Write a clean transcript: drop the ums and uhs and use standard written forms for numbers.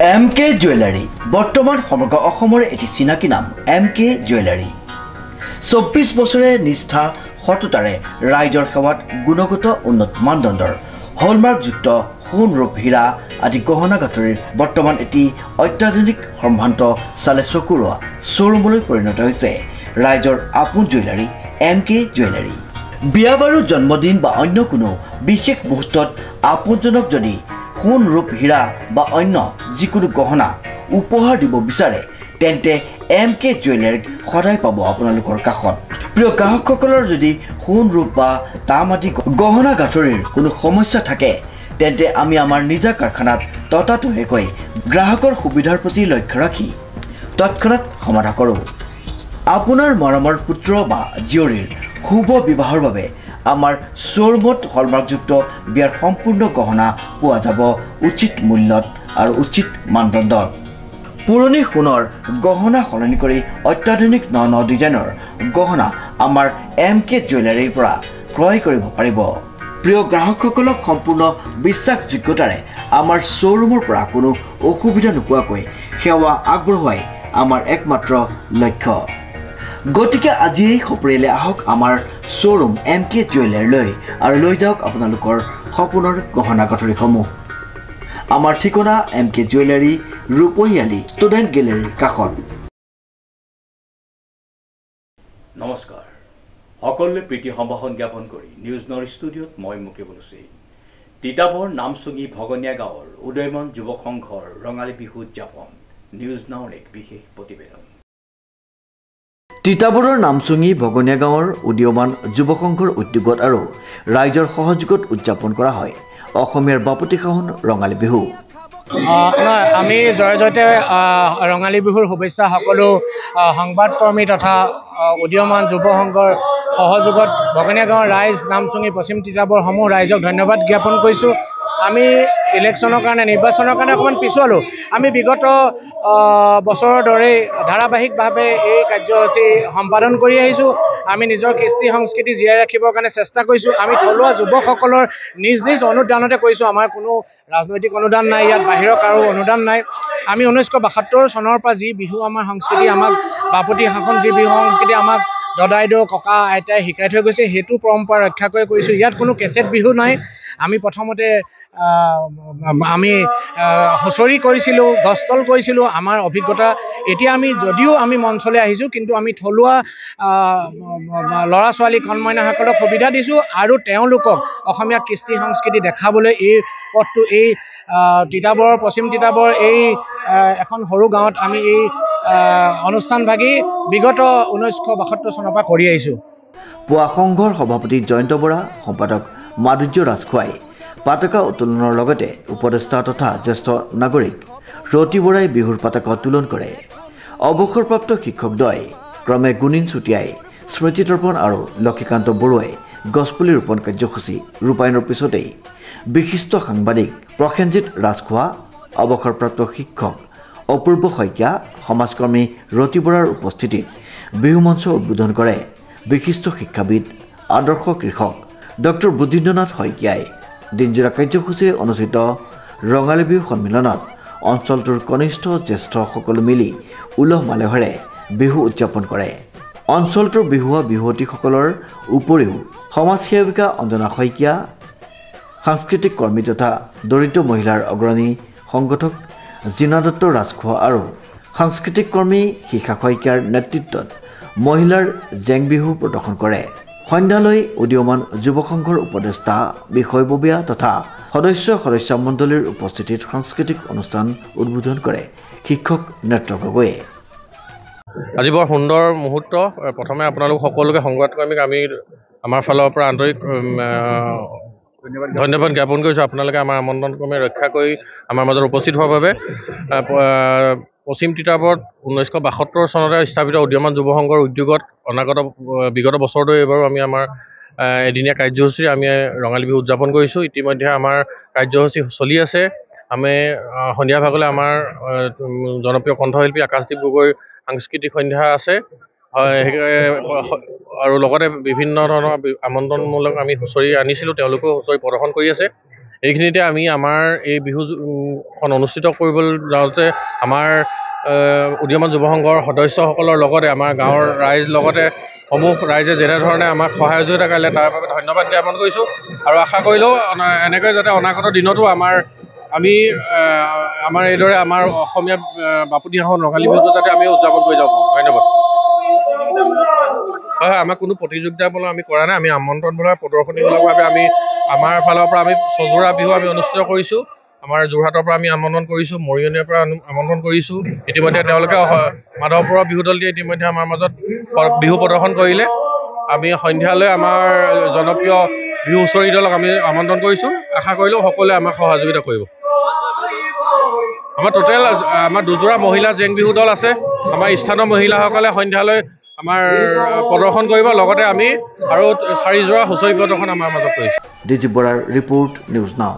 MK jewellery বৰ্তমান সমগ্ৰ অসমৰ এটি চিনাকি নাম MK জুৱেলাৰী 24 বছৰে নিষ্ঠা সততাৰে ৰাইজৰ সেৱাত গুণগত উন্নত মানদণ্ডৰ হলমাৰ্কযুক্ত সোণ ৰূপ হীৰা আদি গহনা গাঁথৰিৰ বৰ্তমান এটি অত্যাধুনিক সম্ভ্ৰান্ত চালে চকুৰোৱা শ্বৰুমলৈ পৰিণত হৈছে ৰাইজৰ আপোন জুৱেলাৰী MK জুৱেলাৰী। বিয়া বাৰু জন্মদিন বা অন্য কোনো বিশেষ মুহূৰ্তত আপোনজনক যদি সোণ ৰূপ হীৰা বা অন্য যিকোনো গহনা উপহাৰ দিব বিচাৰে তেন্তে MK জুৱেলাৰীক সদায় পাব আপোনালোকৰ কাষত। প্ৰিয় গ্ৰাহকসকলৰ যদি সোণ ৰূপ বা তাম আদি গহনা গাঁথৰিৰ কোনো সমস্যা থাকে তেন্তে আমি আমাৰ নিজা কাৰখানাত ততাতৈয়াকৈ গ্ৰাহকৰ সুবিধাৰ প্ৰতি লক্ষ্য ৰাখি তৎক্ষণাত সমাধা কৰোঁ। আপোনাৰ মৰমৰ পুত্ৰ বা জীয়ৰীৰ শুভ বিবাহৰ বাবে আমাৰ শ্বৰুমত হলমাৰ্কযুক্ত বিয়াৰ সম্পূৰ্ণ গহনা পোৱা যাব উচিত মূল্যত আৰু উচিত মানদণ্ডত। পুৰণি সোণৰ গহনা সলনি কৰি অত্যাধুনিক ন ডিজাইনৰ গহনা আমাৰ MK জুৱেলাৰীৰ পৰা ক্ৰয় কৰিব পাৰিব। প্ৰিয় গ্ৰাহকসকলক সম্পূৰ্ণ বিশ্বাসযোগ্যতাৰে আমাৰ শ্বৰুমৰ পৰা কোনো অসুবিধা নোপোৱাকৈ সেৱা আগবঢ়োৱাই আমাৰ একমাত্ৰ লক্ষ্য। গতিকে আজিয়েই সপৰিয়ালে আহক আমাৰ শ্বৰুম MK জুৱেলাৰীলৈ আৰু লৈ যাওক আপোনালোকৰ সপোনৰ গহনা গাঁথৰিসমূহ। আমাৰ ঠিকনা MK জুৱেলাৰী ৰূপহীয়ালি ষ্টুডেণ্ট গেলেৰীৰ কাষত। নমস্কাৰ, সকলোৱে প্ৰীতি সম্ভাষণ জ্ঞাপন কৰি নিউজ নৰ্থ ষ্টুডিঅ'ত মই মুকেবুল হুছেইন। তিতাবৰ নামচুঙি ভগনীয়া গাঁৱৰ উদয়মান যুৱক সংঘৰ ৰঙালী বিহু উদযাপন নিউজ নাওৰ এক বিশেষ প্ৰতিবেদন। তিতাবৰৰ নামচুঙি ভগনীয়া গাঁৱৰ উদীয়মান যুৱ সংঘৰ উদ্যোগত আৰু ৰাইজৰ সহযোগত উদযাপন কৰা হয় অসমীয়াৰ বাপতিসাহোন ৰঙালী বিহু। আমি জয় জয়তে ৰঙালী বিহুৰ শুভেচ্ছা সকলো সংবাদকৰ্মী তথা উদীয়মান যুৱ সংঘৰ সহযোগত ভগনীয়া গাঁৱৰ ৰাইজ নামচুঙি পশ্চিম তিতাবৰ সমূহ ৰাইজক ধন্যবাদ জ্ঞাপন কৰিছোঁ। আমি ইলেকশ্যনৰ কাৰণে নিৰ্বাচনৰ কাৰণে অকণমান পিছুৱালোঁ। আমি বিগত বছৰৰ দৰেই ধাৰাবাহিকভাৱে এই কাৰ্যসূচী সম্পাদন কৰি আহিছোঁ। আমি নিজৰ কৃষ্টি সংস্কৃতি জীয়াই ৰাখিবৰ কাৰণে চেষ্টা কৰিছোঁ। আমি থলুৱা যুৱকসকলৰ নিজ নিজ অনুদানতে কৰিছোঁ। আমাৰ কোনো ৰাজনৈতিক অনুদান নাই, ইয়াত বাহিৰৰ কাৰো অনুদান নাই। আমি 1972 চনৰ পৰা যি বিহু আমাৰ সংস্কৃতি আমাক বাপতিসাহোন যি বিহু সংস্কৃতি আমাক দদাইদেউ ককা আইতাই শিকাই থৈ গৈছে সেইটো পৰম্পৰা ৰক্ষা কৰি কৰিছোঁ। ইয়াত কোনো কেছেট বিহু নাই। আমি প্ৰথমতে আমি হুঁচৰি কৰিছিলোঁ, গছতল কৰিছিলোঁ, আমাৰ অভিজ্ঞতা। এতিয়া আমি যদিও আমি মঞ্চলৈ আহিছোঁ কিন্তু আমি থলুৱা ল'ৰা ছোৱালী কণমাইনাসকলক সুবিধা দিছোঁ আৰু তেওঁলোকক অসমীয়া কৃষ্টি সংস্কৃতি দেখাবলৈ এই পথটো এই তিতাবৰ পশ্চিম তিতাবৰ এই এখন সৰু গাঁৱত আমি এই অনুষ্ঠানভাগি বিগত 1972 চনৰ পৰা কৰি আহিছোঁ। পুৱা সংঘৰ সভাপতি জয়ন্ত বৰা, সম্পাদক মাধুৰ্য ৰাজখোৱাই পতাকা উত্তোলনৰ লগতে উপদেষ্টা তথা জ্যেষ্ঠ নাগৰিক ৰতি বৰাই বিহুৰ পতাকা উত্তোলন কৰে। অৱসৰপ্ৰাপ্ত শিক্ষকদ্বয় ক্ৰমে গুণীন চুতীয়াই, স্মৃতি তৰ্পণ আৰু লক্ষীকান্ত বৰুৱাই গছপুলি ৰোপণ কাৰ্যসূচী ৰূপায়ণৰ পিছতেই বিশিষ্ট সাংবাদিক প্ৰসেনজিৎ ৰাজখোৱা, অৱসৰপ্ৰাপ্ত শিক্ষক অপূৰ্ব শইকীয়া, সমাজকৰ্মী ৰতি বৰাৰ উপস্থিতিত বিহু মঞ্চ উদ্বোধন কৰে বিশিষ্ট শিক্ষাবিদ আদৰ্শ কৃষক ডক্টৰ বুদ্ধিন্দ্ৰনাথ শইকীয়াই। দিনজোৰা কাৰ্যসূচীৰে অনুষ্ঠিত ৰঙালী বিহু সন্মিলনত অঞ্চলটোৰ কনিষ্ঠ জ্যেষ্ঠ সকলো মিলি উলহ মালহেৰে বিহু উদযাপন কৰে। অঞ্চলটোৰ বিহুৱা বিহুৱতীসকলৰ উপৰিও সমাজ সেৱিকা অঞ্জনা শইকীয়া, সাংস্কৃতিক কৰ্মী তথা দৰিদ্ৰ মহিলাৰ অগ্ৰণী সংগঠক জীনা দত্ত ৰাজখোৱা আৰু সাংস্কৃতিক কৰ্মী শিখা শইকীয়াৰ নেতৃত্বত মহিলাৰ জেং বিহু প্ৰদৰ্শন কৰে। সন্ধ্যালৈ উদীয়মান যুৱ সংঘৰ উপদেষ্টা বিষয়ববীয়া তথা সদস্যমণ্ডলীৰ উপস্থিতিত সাংস্কৃতিক অনুষ্ঠান উদ্বোধন কৰে শিক্ষক নেত্ৰ গগৈয়ে। আজি বৰ সুন্দৰ মুহূৰ্ত। প্ৰথমে আপোনালোক সকলোকে সংবাদকৰ্মীক আমি আমাৰ ফালৰ পৰা আন্তৰিক ধন্যবাদ জ্ঞাপন কৰিছোঁ। আপোনালোকে আমাৰ আমন্ত্ৰণক্ৰমে ৰক্ষা কৰি আমাৰ মাজত উপস্থিত হোৱাৰ বাবে। পশ্চিম তিতাবৰত 1972 চনতে স্থাপিত উদীয়মান যুৱ সংঘৰ উদ্যোগত বিগত বছৰটো এইবাৰো আমি আমাৰ এদিনীয়া কাৰ্যসূচী আমি ৰঙালী বিহু উদযাপন কৰিছোঁ। ইতিমধ্যে আমাৰ কাৰ্যসূচী চলি আছে। আমি সন্ধিয়া ভাগলৈ আমাৰ জনপ্ৰিয় কণ্ঠশিল্পী আকাশদ্বীপ গগৈৰ সাংস্কৃতিক সন্ধ্যা আছে আৰু লগতে বিভিন্ন ধৰণৰ আমন্ত্ৰণমূলক আমি হুঁচৰি আনিছিলোঁ, তেওঁলোকেও হুঁচৰি প্ৰদৰ্শন কৰি আছে। এইখিনিতে আমি আমাৰ এই বিহুখন অনুষ্ঠিত কৰিবলৈ যাওঁতে আমাৰ উদীয়মান যুৱ সংঘৰ সদস্যসকলৰ লগতে আমাৰ গাঁৱৰ ৰাইজ লগতে সমূহ ৰাইজে যেনেধৰণে আমাক সহায় সহযোগিতা কৰিলে তাৰ বাবে ধন্যবাদ জ্ঞাপন কৰিছোঁ আৰু আশা কৰিলেও এনেকৈ যাতে অনাগত দিনতো আমি আমাৰ এইদৰে আমাৰ অসমীয়া বাপুতিসাহোন ৰঙালী বিহুটো যাতে আমি উদযাপন কৰি যাব পাৰোঁ। ধন্যবাদ। হয়, আমাক কোনো প্ৰতিযোগিতামূলক আমি কৰা নাই। আমি আমন্ত্ৰণমূলক প্ৰদৰ্শনীমূলকভাৱে আমাৰ ফালৰ পৰা আমি ছজোৰা বিহু আমি অনুষ্ঠিত কৰিছোঁ। আমাৰ যোৰহাটৰ পৰা আমি আমন্ত্ৰণ কৰিছোঁ, মৰিয়নিৰ পৰা আমন্ত্ৰণ কৰিছোঁ। ইতিমধ্যে তেওঁলোকে মাধৱপুৰৰ বিহু দলটোৱে ইতিমধ্যে আমাৰ মাজত বিহু প্ৰদৰ্শন কৰিলে। আমি সন্ধিয়ালৈ আমাৰ জনপ্ৰিয় বিহু হুঁচৰি দলক আমি আমন্ত্ৰণ কৰিছোঁ। আশা কৰিলেও সকলোৱে আমাক সহযোগিতা কৰিব। আমাৰ টোটেল আমাৰ 2জোৰা মহিলা জেং বিহু দল আছে। আমাৰ স্থানীয় মহিলাসকলে সন্ধিয়ালৈ আমাৰ প্ৰদৰ্শন কৰিব, লগতে আমি আৰু 4 জোৰা হুঁচৰি প্ৰদৰ্শন আমাৰ মাজত কৰিছোঁ। ডিজি বৰাৰ ৰিপৰ্ট, নিউজ নাও।